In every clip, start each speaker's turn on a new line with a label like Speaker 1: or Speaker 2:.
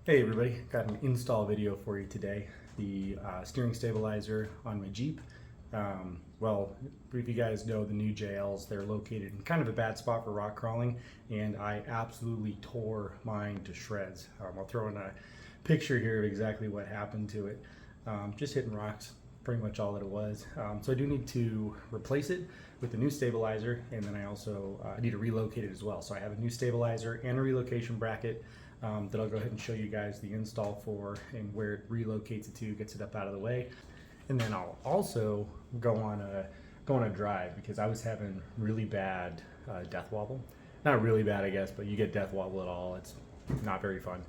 Speaker 1: Hey everybody, got an install video for you today. The steering stabilizer on my Jeep. Well, if you guys know the new JLs, they're located in kind of a bad spot for rock crawling, and I absolutely tore mine to shreds. I'll throw in a picture here of exactly what happened to it. Just hitting rocks, pretty much all that it was. So I do need to replace it with a new stabilizer, and then I also need to relocate it as well. So I have a new stabilizer and a relocation bracket that I'll go ahead and show you guys the install for and where it relocates it to, gets it up out of the way. And then I'll also go on a drive because I was having really bad death wobble. Not really bad, I guess, but you get death wobble at all. It's not very fun.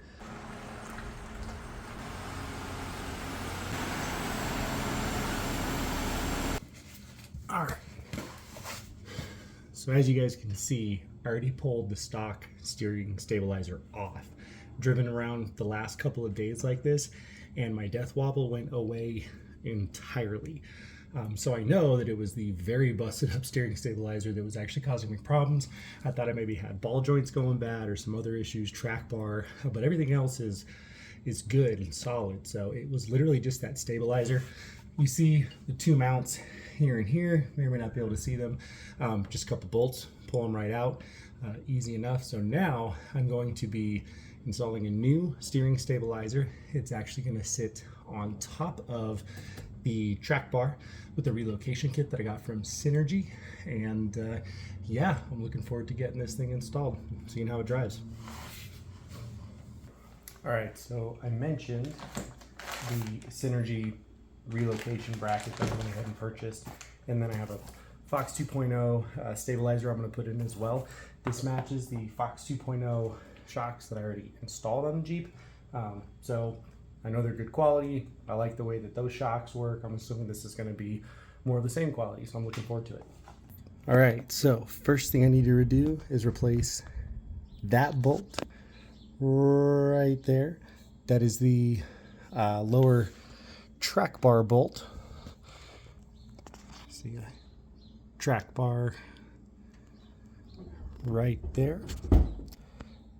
Speaker 1: All right. So as you guys can see, I already pulled the stock steering stabilizer off. Driven around the last couple of days like this, and my death wobble went away entirely. So I know that it was the very busted up steering stabilizer that was actually causing me problems. I thought I maybe had ball joints going bad or some other issues, track bar, but everything else is good and solid. So it was literally just that stabilizer. You see the two mounts here and here, may or may not be able to see them. Just a couple bolts, pull them right out, easy enough. So now I'm going to be installing a new steering stabilizer. It's actually going to sit on top of the track bar with the relocation kit that I got from Synergy. And yeah, I'm looking forward to getting this thing installed, seeing how it drives. All right, so I mentioned the Synergy relocation bracket that I went ahead and purchased, and then I have a Fox 2.0 stabilizer I'm going to put in as well. This matches the Fox 2.0 shocks that I already installed on the Jeep, so I know they're good quality. I like the way that those shocks work. I'm assuming this is going to be more of the same quality, so I'm looking forward to it. All right, so first thing I need to do is replace that bolt right there. That is the lower track bar bolt. See a track bar right there.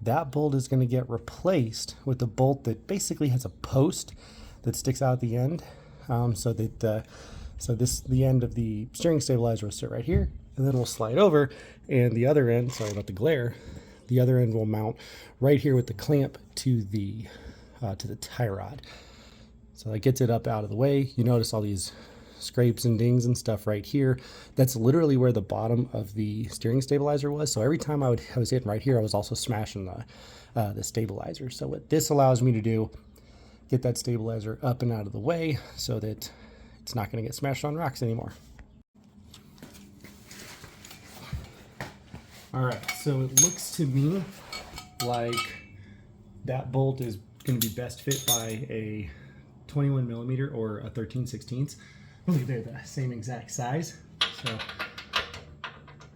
Speaker 1: That bolt is going to get replaced with a bolt that basically has a post that sticks out at the end, so that the end of the steering stabilizer will sit right here, and then we'll slide over, and the other end, sorry about the glare, the other end will mount right here with the clamp to the tie rod. So that gets it up out of the way. You notice all these scrapes and dings and stuff right here. That's literally where the bottom of the steering stabilizer was. So every time I was hitting right here, I was also smashing the stabilizer. So what this allows me to do, get that stabilizer up and out of the way so that it's not going to get smashed on rocks anymore. All right, so it looks to me like that bolt is going to be best fit by a 21 millimeter or a 13/16. I believe they're the same exact size. So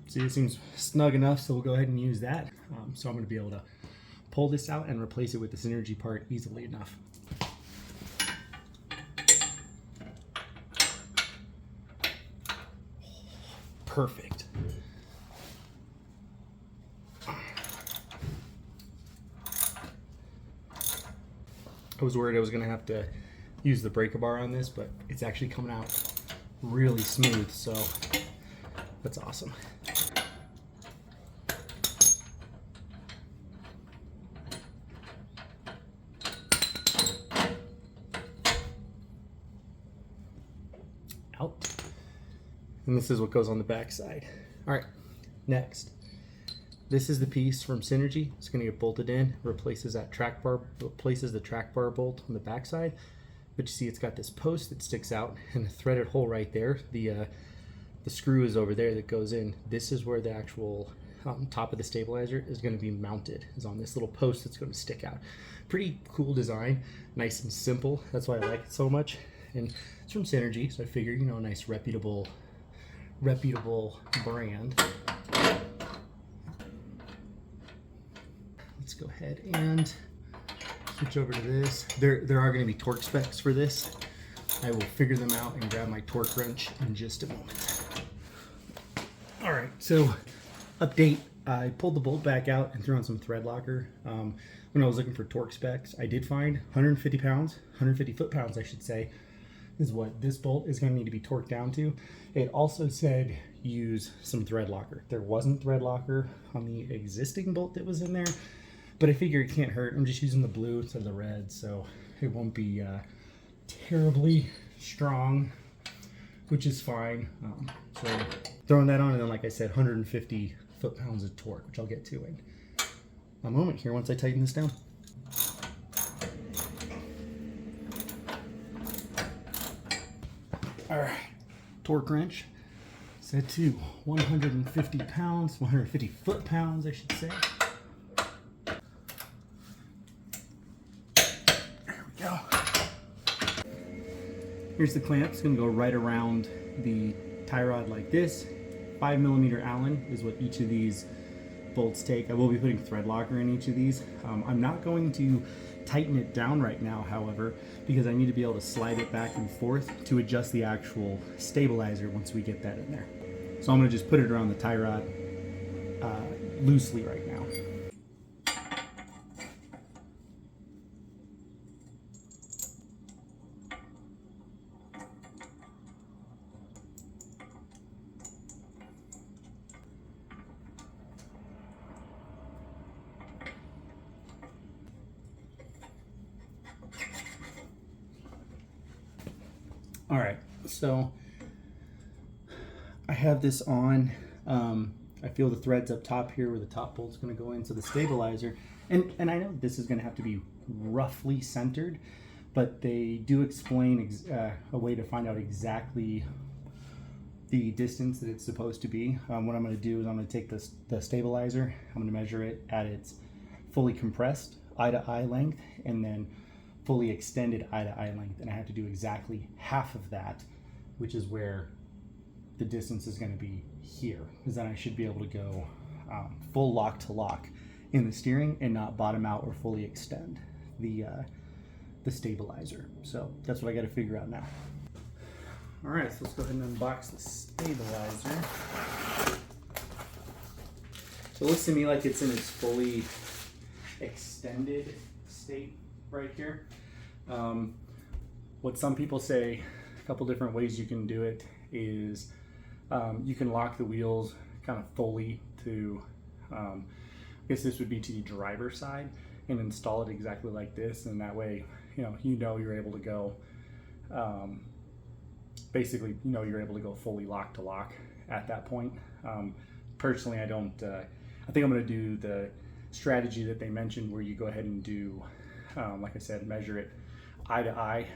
Speaker 1: see, it seems snug enough, so we'll go ahead and use that. So I'm going to be able to pull this out and replace it with the Synergy part easily enough. Perfect. I was worried I was going to have to use the breaker bar on this, but it's actually coming out really smooth, so that's awesome. Out. And this is what goes on the back side. All right, next. This is the piece from Synergy. It's going to get bolted in, replaces that track bar, places the track bar bolt on the back side. But you see it's got this post that sticks out and a threaded hole right there. The screw is over there that goes in. This is where the actual top of the stabilizer is going to be mounted, is on this little post that's going to stick out. Pretty cool design, nice and simple. That's why I like it so much. And it's from Synergy, so I figured, you know, a nice reputable brand. Let's go ahead and switch over to this. There are going to be torque specs for this. I will figure them out and grab my torque wrench in just a moment. All right, so update. I pulled the bolt back out and threw on some thread locker. when I was looking for torque specs, I did find 150 pounds, 150 foot-pounds, I should say, is what this bolt is going to need to be torqued down to. It also said use some thread locker. There wasn't thread locker on the existing bolt that was in there, but I figure it can't hurt. I'm just using the blue instead of the red, so it won't be terribly strong, which is fine. So throwing that on, and then like I said, 150 foot-pounds of torque, which I'll get to in a moment here once I tighten this down. All right, torque wrench set to 150 pounds, 150 foot-pounds, I should say. There we go. Here's the clamp. It's going to go right around the tie rod like this. 5mm Allen is what each of these bolts take. I will be putting thread locker in each of these. I'm not going to tighten it down right now, however, because I need to be able to slide it back and forth to adjust the actual stabilizer once we get that in there. So I'm going to just put it around the tie rod loosely right now. All right, so I have this on. I feel the threads up top here where the top bolt's going to go in. So the stabilizer, and I know this is going to have to be roughly centered, but they do explain a way to find out exactly the distance that it's supposed to be. What I'm going to do is I'm going to take the stabilizer, I'm going to measure it at its fully compressed eye-to-eye length, and then fully extended eye-to-eye length, and I have to do exactly half of that, which is where the distance is going to be here, because then I should be able to go full lock to lock in the steering and not bottom out or fully extend the stabilizer. So that's what I got to figure out now. All right, so let's go ahead and unbox the stabilizer. So it looks to me like it's in its fully extended state right here. What some people say, a couple different ways you can do it is you can lock the wheels kind of fully to, I guess this would be to the driver's side, and install it exactly like this, and that way you're able to go basically you're able to go fully lock to lock at that point. Personally, I don't I think I'm going to do the strategy that they mentioned where you go ahead and do like I said, measure it eye to eye.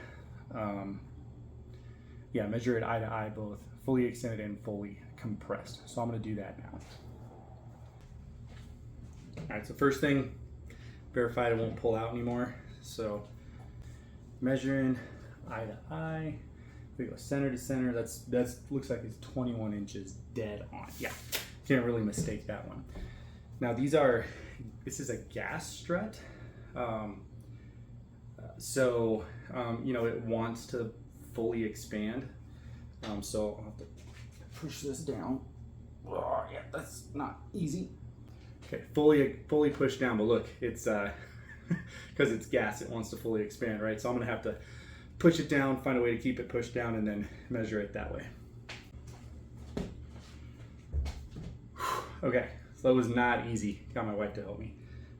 Speaker 1: Measure it eye to eye, both fully extended and fully compressed. So I'm going to do that now. All right, so first thing, verified it won't pull out anymore. So measuring eye to eye, we go center to center. That's looks like it's 21 inches dead on. Yeah, can't really mistake that one. Now this is a gas strut. So it wants to fully expand. So I'll have to push this down. Oh, yeah, that's not easy. Okay, fully pushed down, but look, it's because it's gas, it wants to fully expand, right? So I'm gonna have to push it down, find a way to keep it pushed down, and then measure it that way. Okay, so that was not easy. Got my wife to help me.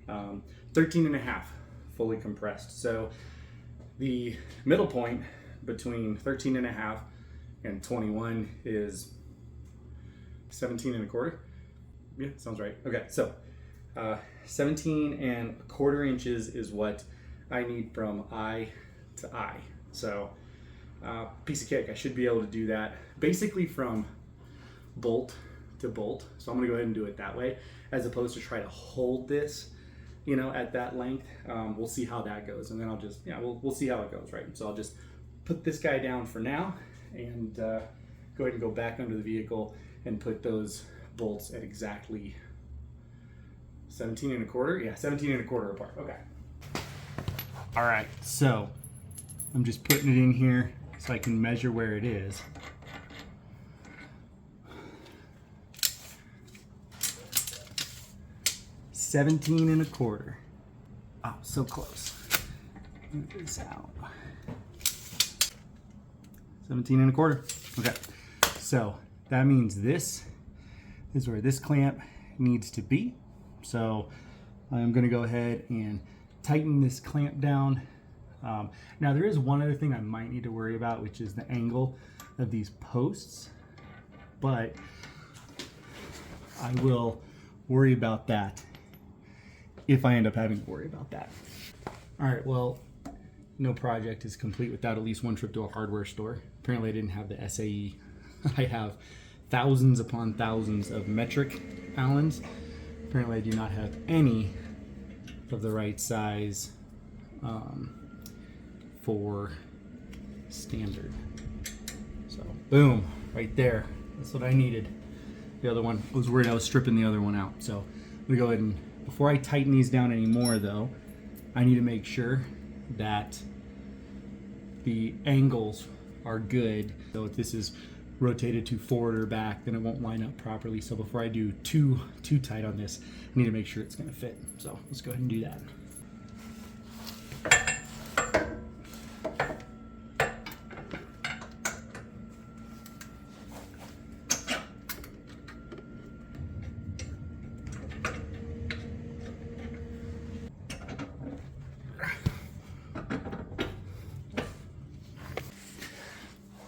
Speaker 1: 13.5 fully compressed. So the middle point between 13.5 and 21 is 17.25. Yeah, sounds right. Okay, so 17.25 inches is what I need from eye to eye. So piece of cake. I should be able to do that basically from bolt to bolt. So I'm gonna go ahead and do it that way, as opposed to try to hold this at that length. We'll see how that goes, and then I'll just we'll see how it goes, right? So I'll just put this guy down for now, and go ahead and go back under the vehicle and put those bolts at exactly 17.25. Yeah, 17.25 apart. Okay. All right, so I'm just putting it in here so I can measure where it is. $17.25. Oh, so close. Move this out. 17.25. Okay, so that means this is where this clamp needs to be. So I'm going to go ahead and tighten this clamp down. Now there is one other thing I might need to worry about, which is the angle of these posts, but I will worry about that if I end up having to worry about that. All right, well, no project is complete without at least one trip to a hardware store. Apparently I didn't have the SAE. I have thousands upon thousands of metric Allens. Apparently I do not have any of the right size for standard. So boom, right there. That's what I needed. The other one, I was worried I was stripping the other one out. So I'm gonna go ahead and, before I tighten these down anymore though, I need to make sure that the angles are good. So if this is rotated too forward or back, then it won't line up properly. So before I do too tight on this, I need to make sure it's gonna fit. So let's go ahead and do that.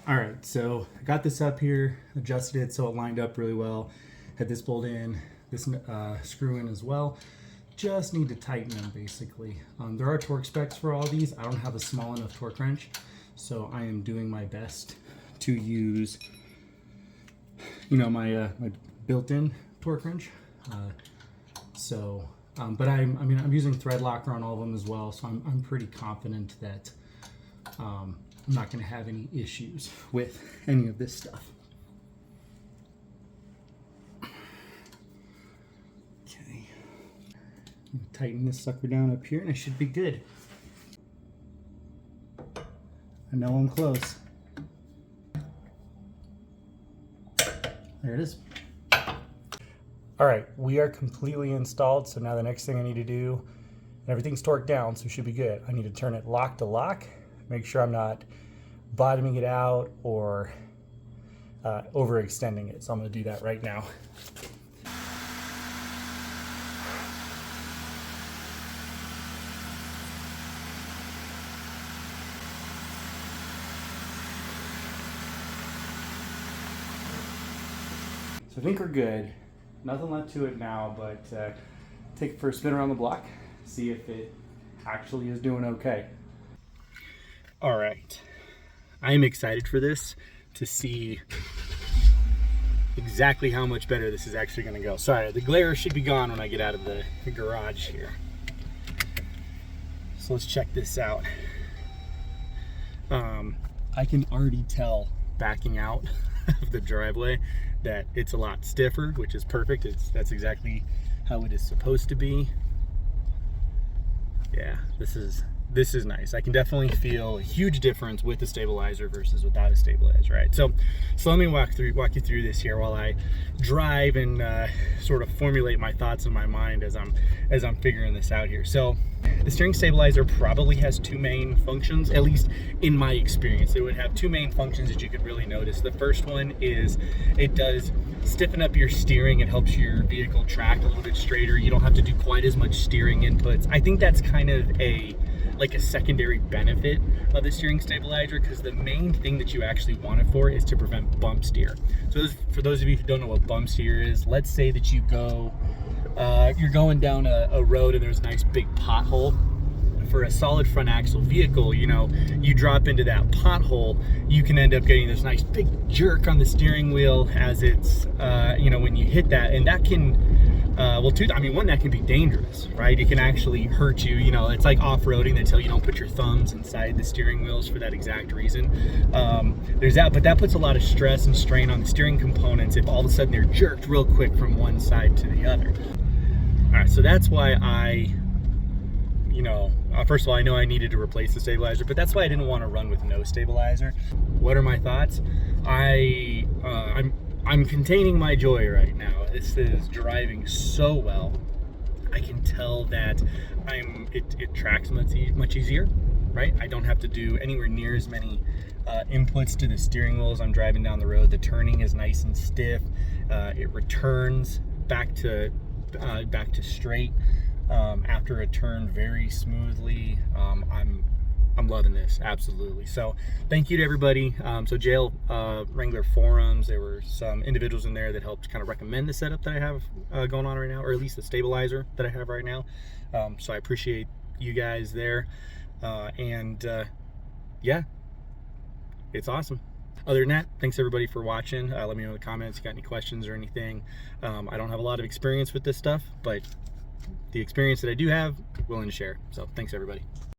Speaker 1: All right, so I got this up here, adjusted it so it lined up really well. Had this bolt in, this screw in as well. Just need to tighten them basically. There are torque specs for all these. I don't have a small enough torque wrench, so I am doing my best to use, you know, my built-in torque wrench. But I'm using thread locker on all of them as well, so I'm pretty confident that I'm not going to have any issues with any of this stuff. Okay, tighten this sucker down up here and I should be good. I know I'm close. There it is. All right, we are completely installed. So now the next thing I need to do, everything's torqued down, so it should be good. I need to turn it lock to lock. Make sure I'm not bottoming it out or overextending it. So I'm going to do that right now. So I think we're good. Nothing left to it now, but take it for a spin around the block, see if it actually is doing okay. All right, I am excited for this to see exactly how much better this is actually going to go. Sorry, the glare should be gone when I get out of the garage here. So let's check this out. I can already tell backing out of the driveway that it's a lot stiffer, which is perfect. That's exactly how it is supposed to be. Yeah, this is nice. I can definitely feel a huge difference with the stabilizer versus without a stabilizer, right? So let me walk you through this here while I drive and sort of formulate my thoughts in my mind as I'm figuring this out here. So the steering stabilizer probably has two main functions, at least in my experience. It would have two main functions that you could really notice. The first one is it does stiffen up your steering. It helps your vehicle track a little bit straighter. You don't have to do quite as much steering inputs. I think that's kind of like a secondary benefit of the steering stabilizer, because the main thing that you actually want it for is to prevent bump steer. So for those of you who don't know what bump steer is, let's say that you you're going down a road and there's a nice big pothole. For a solid front axle vehicle, you know, you drop into that pothole, you can end up getting this nice big jerk on the steering wheel as it's, you know, when you hit that, and that can, one, that can be dangerous, right? It can actually hurt you. You know, it's like off-roading until you don't put your thumbs inside the steering wheels for that exact reason. There's that, but that puts a lot of stress and strain on the steering components if all of a sudden they're jerked real quick from one side to the other. All right, so that's why first of all, I know I needed to replace the stabilizer, but that's why I didn't want to run with no stabilizer. What are my thoughts? I'm containing my joy right now. This is driving so well. I can tell that it tracks much easier, right? I don't have to do anywhere near as many inputs to the steering wheel as I'm driving down the road. The turning is nice and stiff. It returns back to straight after a turn very smoothly. I'm loving this, absolutely. So thank you to everybody. So JL Wrangler forums, there were some individuals in there that helped kind of recommend the setup that I have going on right now, or at least the stabilizer that I have right now. So I appreciate you guys there. Yeah, it's awesome. Other than that, thanks everybody for watching. Let me know in the comments if you got any questions or anything. I don't have a lot of experience with this stuff, but the experience that I do have, willing to share. So thanks everybody.